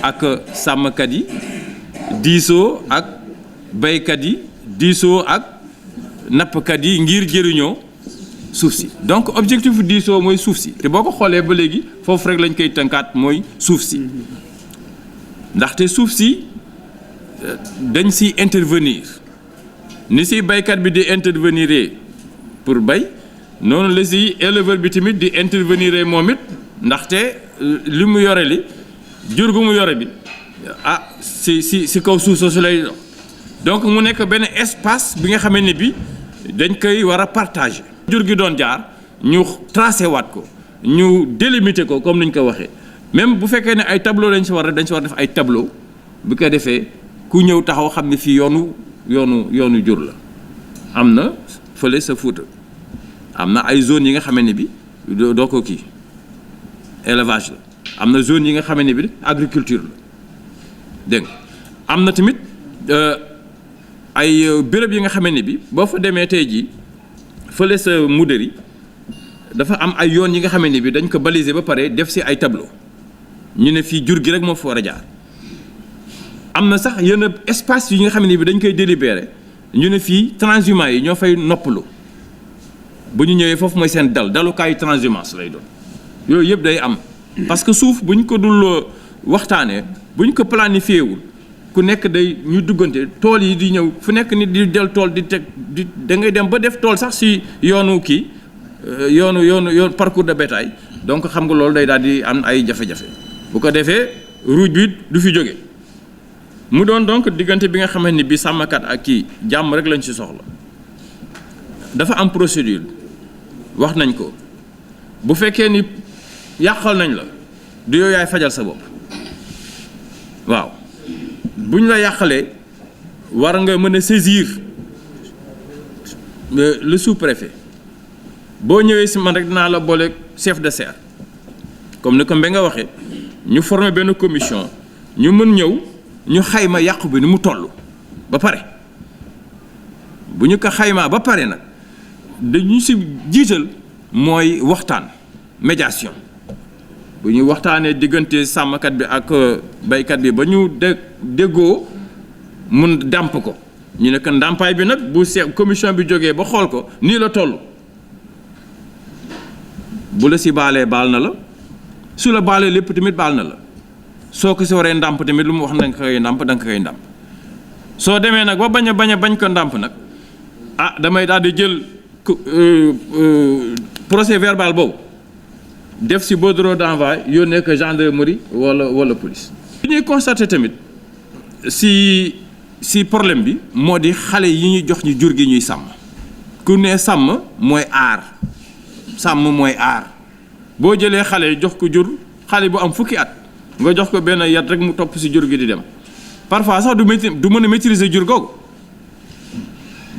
ak sàmmkat yi diisoo ak baykat yi diisoo ak nappkat yi ngir jëriñoo suuf si donc objectif diisoo mooy suuf si te boo ko xoolee ba léegi foofu rek lañ koy tënkaat mooy suuf si ndaxte suuf si dañ si intervenir ni si baykat bi di intervenir pour bay noonu la si éleveur bi tamit di intervenir moom it ndaxte li mu yore li jur gu mu yore bi si kaw suuf soosu lay dox donc mu nekk benn espace bi nga xamee ne bi dañ koy war a partager. jur gi doon jaar ñu tracé waat ko ñu délimité ko comme ni ñu ko waxee même bu fekkee ne ay tableau dañ si war a def ay tableau bu ko defee ku ñëw taxaw xam ne fii yoonu jur la am na fële sa Fuuta am na ay zones yi nga xamee ne bi doo ko kii élevage la am na zone yi nga xamee ne bi agriculture la dégg nga am na tamit ay béréb yi nga xamee ne bi boo fa demee tey jii fële sa Moudéry dafa am ay yoon yi nga xamee ne bi dañ ko baliser ba pare def si ay tableau ñu ne fii jur gi rek moo fa war a jaar am na sax yenn espace yi nga xam ne bi dañ koy délibéré ñu ne fii transhumants yi ñoo fay noppalu bu ñu ñëwee foofu mooy seen dalukaayu transhumance lay doon yooyu yëpp day am parce que suuf bu ñu ko dul waxtaanee bu ñu ko planifié wul ku nekk day ñu duggante tool yi di ñëw fu nekk nit di del tool di teg di da ngay dem ba def tool sax si yoonu kii yoonu parcours de bétail donc xam nga loolu day daal di am ay jafe-jafe bu ko defee ruuj bi du fi jóge mu doon donc diggante bi nga xamante ni bi sàmmkat ak kii jàmm rek lañ ci soxla dafa am procédure wax nañ ko bu fekkee ni yàqal nañ la du yow yaay fajal sa bopp waaw bu ñu la yàqalee war nga mën a saisir le sous-préfet boo ñëwee si man rek dinaa la boole chef de serre comme ni ko Mbengue nga waxee ñu former benn commission ñu mën ñëw ñu xayma yàqu bi ni mu toll ba pare bu ñu ko xaymaa ba pare nag dañu si jiital mooy waxtaan médiation bu ñu waxtaanee diggante sàmmkat bi ak baykat bi ba ñu déggoo mun dàmp ko ñu ne que ndàmpaay bi nag bu commission bi jógee ba xool ko nii la toll bu la si baalee baal na la su la baalee lépp tamit baal na la soo ko si waree ndàmp tamit lu mu wax na nga koy ndàmp da nga koy ndàmp soo demee nag ba bañ ko ndàmp nag damay daal di jël procès verbal boobu def si bordereau d'envoi yónnee ko gendarmerie wala police. li ñuy constaté tamit si problème bi moo di xale yi ñuy jox ñu jur gi ñuy sàmm ku ne sàmm mooy aar boo jëlee xale jox ko jur xale bu am fukki at nga jox ko benn yat rek mu topp si jur gi di dem parfois sax du mën a maîtriser jur googu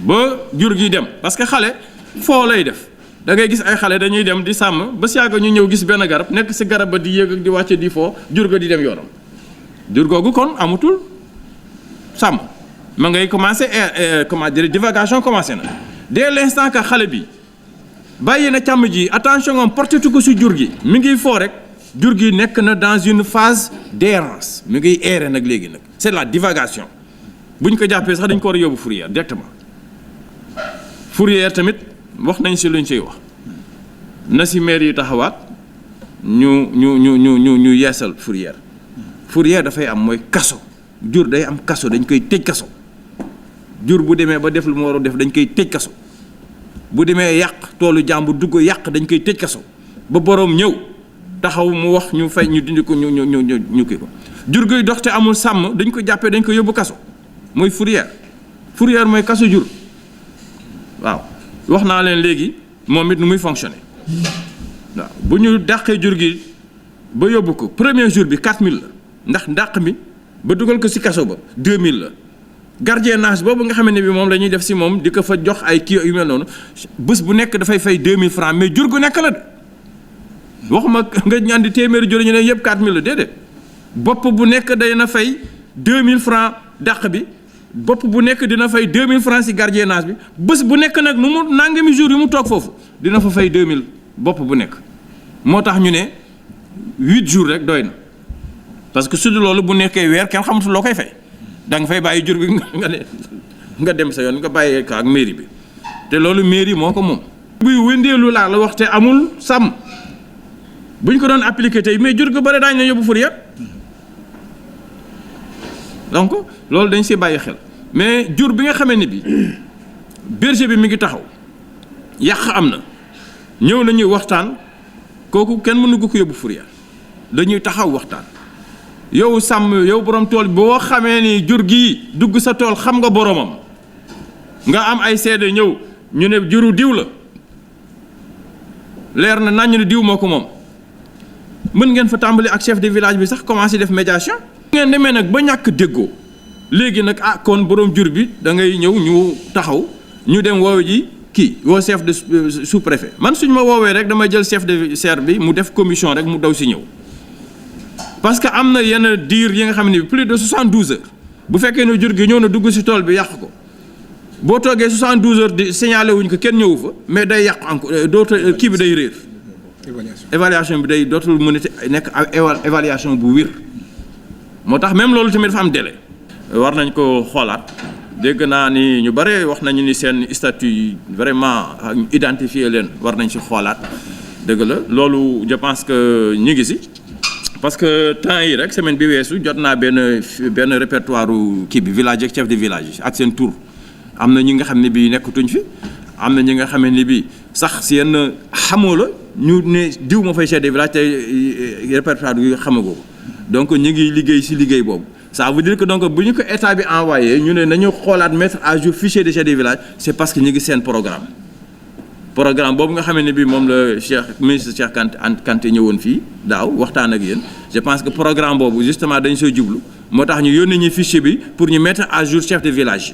ba jur gi dem parce que xale foo lay def. da ngay gis ay xale dañuy dem di sàmm ba si yàgg ñu ñëw gis benn garab nekk si garab ba di yéeg ak di wàcce di foo jur ga di dem yoonam jur googu kon amatul sàmm ma ngay commencé comment dire divagation commencé na dès l'instant que xale bi bàyyi na càmm ji attention am porté ko si jur gi mi ngi foo rek jur gi nekk na dans une phase d'errance mi ngi errer nag léegi nag c'est la divagation bu ñu ko jàppee sax dañ ko war a yóbbu fourrière directement fourrière tamit wax nañ si luñ siy wax na si maire yi taxawaat ñu yeesal fourrière dafay am mooy kaso jur day am kaso dañ koy tëj kaso jur bu demee ba def lu mu war a def dañ koy tëj kaso bu demee yàq toolu jàmbur dugg yàq dañ koy tëj kaso ba boroom ñëw taxaw mu wax ñu fay ñu dindi ko ñu kii ko jur guy dox te amul sàmm dañ ko jàppee dañ ko yóbbu kaso mooy fourrière mooy kaso jur waaw wax naa leen léegi moom it nu muy fonctionner waaw bu ñu dàqee jur gi ba yóbbu ko premier jour bi 4000 la ndax dàq mi ba dugal ko ci kaso ba 2000 la gardiennage boobu nga xam ne bi moom la ñuy def ci moom di ko fa jox ay kii yu mel noonu bés bu nekk dafay fay 2000 francs mais jur gu nekk la de waxuma nga ñandi téeméeri jur ñu ne yëpp 4000 la déedéet bopp bu nekk day na fay 2000 francs dàq bi bopp bu nekk dina fay 2000 francs ci gardiennage bi bés bu nekk nag nu mu nangami jour yu mu toog foofu dina fa fay 2000 bopp bu nekk moo tax ñu ne 8 jours rek doy na parce que su dul loolu bu nekkee weer kenn xamatul loo koy fay da nga fay bàyyi jur bi nga dem sa yoon nga bàyyee ko ak mairie bi te loolu mairie moo ko moom. buy wëndeelu laa la wax te amul sàmm bu ñu ko doon appliqué tey mais jur gu bëri daañu la yóbbu fourrière donc loolu dañ si bàyyi xel mais jur bi nga xamee ni bi berger bi mi ngi taxaw yàq am na ñëw nañuy waxtaan kooku kenn mënu ko yóbbu fourrière dañuy taxaw waxtaan. yow sàmm yow borom tool boo xamee ni jur gi dugg sa tool xam nga boromam nga am ay seede ñëw ñu ne juru diw la leer na nañu ne diw moo ko moom mën ngeen fa tàmbali ak chef de village bi sax commencé def médiation. ngeen demee nag ba ñàkk déggoo léegi nag kon borom jur bi da ngay ñëw ñu taxaw ñu dem woowu ji kii woo chef de sous-préfet man suñ ma woowee rek damay jël chef de serre bi mu def commission rek mu daw si ñëw. parce que am na yenn diir yi nga xam ne plus de 72 heures bu fekkee ne jur gi ñëw na dugg si tool bi yàq ko boo toogee 72 heures di signalé wuñ ko kenn ñëwu fa mais day yàq encore dootul kii bi day réer. évaluation bi day dootul mën a nekk évaluation bu wér. moo tax même loolu tamit dafa am délai. war nañ ko xoolaat dégg naa ni ñu bare wax nañu ni seen statut yi vraiment identifier leen war nañ si xoolaat dëgg la loolu je pense que ñu ngi si. parce que temps yi rek semaine bi weesu jot naa benn répertoire kii bi village ak chef de village ak seen tour am na ñi nga xam ne bii nekkatuñ fi am na ñi nga xam ne bii sax si yenn xamoo la ñu ne diw ma fay chef de village te répertoire yu xamagoo ko donc ñu ngi liggéey si liggéey boobu ça veut dire que donc bu ñu ko état bi envoyé ñu ne nañu xoolaat mettre à jour fichier de chef de village c'est parce que ñu ngi seen programme boobu nga xam ne bii moom la ministre Cheikh Kanté ñëwoon fii daaw waxtaan ak yéen je pense que programme boobu justement dañ soo jublu moo tax ñu yónnee ñu fichier bi pour ñu mettre à jour chef de village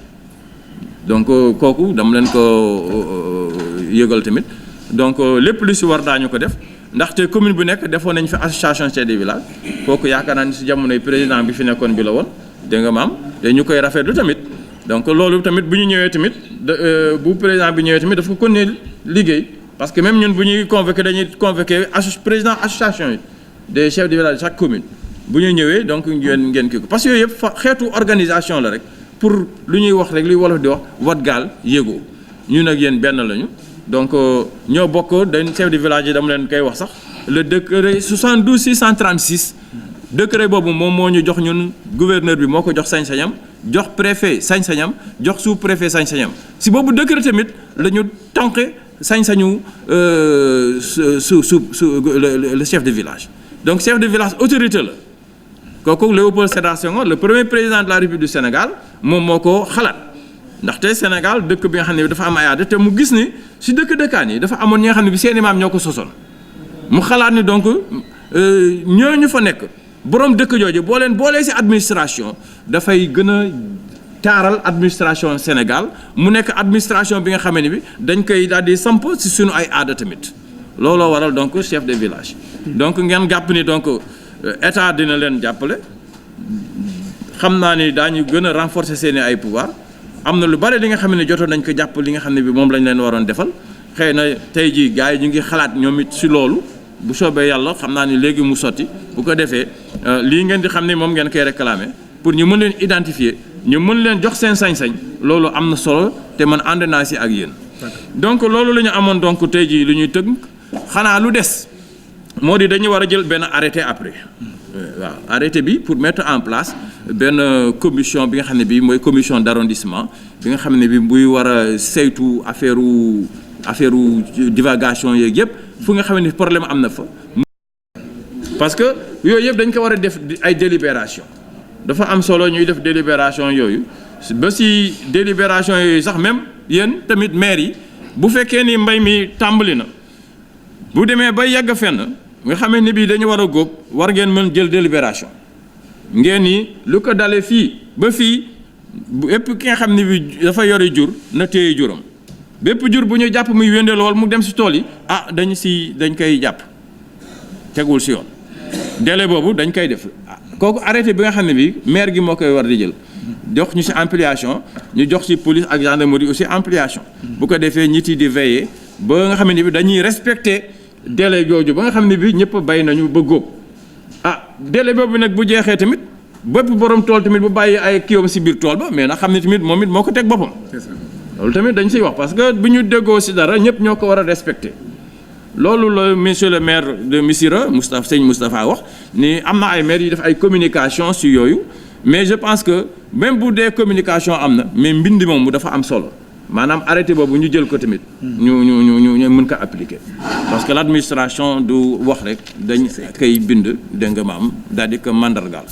donc kooku dama leen ko yëgal tamit donc lépp lu si war daañu ko def ndaxte commune bu nekk defoon nañ fi association chef de village kooku yaakaar naa ni si jamonoy président bi fi nekkoon bi la woon dégg nga maam te ñu koy rafetlu tamit donc loolu tamit bu ñu ñëwee tamit bu président bi ñëwee tamit dafa ko continuer liggéey parce que même ñun bu ñuy convoqué dañuy convoqué président association yi des chefs de village de chaque commune bu ñu ñëwee donc ngeen kii ko parce que yooyu yëpp xeetu organisation la rek pour lu ñuy wax rek luy wolof di wax wat gaal yéegoo ñun ak yéen benn lañu donc ñoo bokk dañ chef de village yi dama leen koy wax sax le décret 72 636 décret boobu moom moo ñu jox ñun gouverneur bi moo ko jox sañ-sañam jox préfet sañ-sañam jox sous-préfet sañ-sañam si boobu décret tamit la ñu tànqe sañ-sañu le chef de village donc chef de village autorité la kooku Léopold Sédar Senghor le premier président de la République du Sénégal moom moo ko xalaat ndaxte Sénégal dëkk bi nga xam ne dafa am ay aada te mu gis ni si dëkkaan yi dafa amoon ñi nga xam ne bi seeni maam ñoo ko sosoon mu xalaat ni donc ñooñu fa nekk borom dëkk jooju boo leen boolee si administration dafay gën a taaral administration Sénégal mu nekk administration bi nga xamee ne bi dañ koy daal di samp si suñu ay aada tamit looloo waral donc chef de village donc ngeen jàpp ni donc état dina leen jàppale xam naa ni daañu gën a renforcer seeni ay pouvoir am na lu bari li nga xam ne jotoon nañ ko jàpp li nga xam ne bi moom lañ leen waroon defal xëy na tey jii gars yi ñu ngi xalaat ñoom it si loolu bu soobee yàlla xam naa ni léegi mu sotti bu ko defee lii ngeen di xam ne moom ngeen koy réclamer pour ñu mën leen identifier ñu mën leen jox seen sañ-sañ loolu am na solo te man ànd naa si ak yéen. donc loolu la ñu amoon donc tey jii lu ñuy tënk xanaa lu des moo di dañu war a jël benn arrêté après waaw arrêté bi pour mettre en place benn commission bi nga xam ne bii mooy commission d'arrondissement bi nga xam ne bi buy war a saytu affaire divagation yeeg yëpp fu nga xam ne problème am na fa. parce que yooyu yëpp dañ ko war a def ay délibération dafa am solo ñuy def délibération yooyu ba si délibération yooyu sax même yéen tamit maire yi bu fekkee ni mbay mi tàmbali na bu demee ba yegg fenn nga xamee ni bii dañu war a góob war ngeen mën jël délibération ngeen ni lu ko dalee fii ba fii bépp ki nga xam ne bi dafa yore jur na téye juram bépp jur bu ñu jàpp muy wéndeel lool mu dem si tool yi dañ koy jàpp tegul si yoon délai boobu dañ koy def kooku arrêté bi nga xam ne bi maire gi moo koy war di jël jox ñu si ampliation ñu jox ci police ak gendarmerie aussi ampliation bu ko defee nit yi di veiller ba nga xam ne bi dañuy respecter délai jooju ba nga xam ne bi ñëpp bay nañu ba góob délai boobu nag bu jeexee tamit bépp borom tool tamit bu bàyyi ay kiiwam si biir tool ba mais na xam ne tamit moom it moo ko teg boppam. loolu tamit dañ siy wax parce que bu ñu déggoo si dara ñëpp ñoo ko war a respecté loolu la monsieur le maire de Missirah Sëñ Moustapha wax ni am na ay maires yi def ay communication si yooyu mais je pense que même bu dee communication am na mais mbind moom mu dafa am solo maanaam arrêté boobu ñu jël ko tamit ñu mën ko appliquer parce que l'administration du wax rek dañ koy bind dégg nga maam daal di ko mandargaal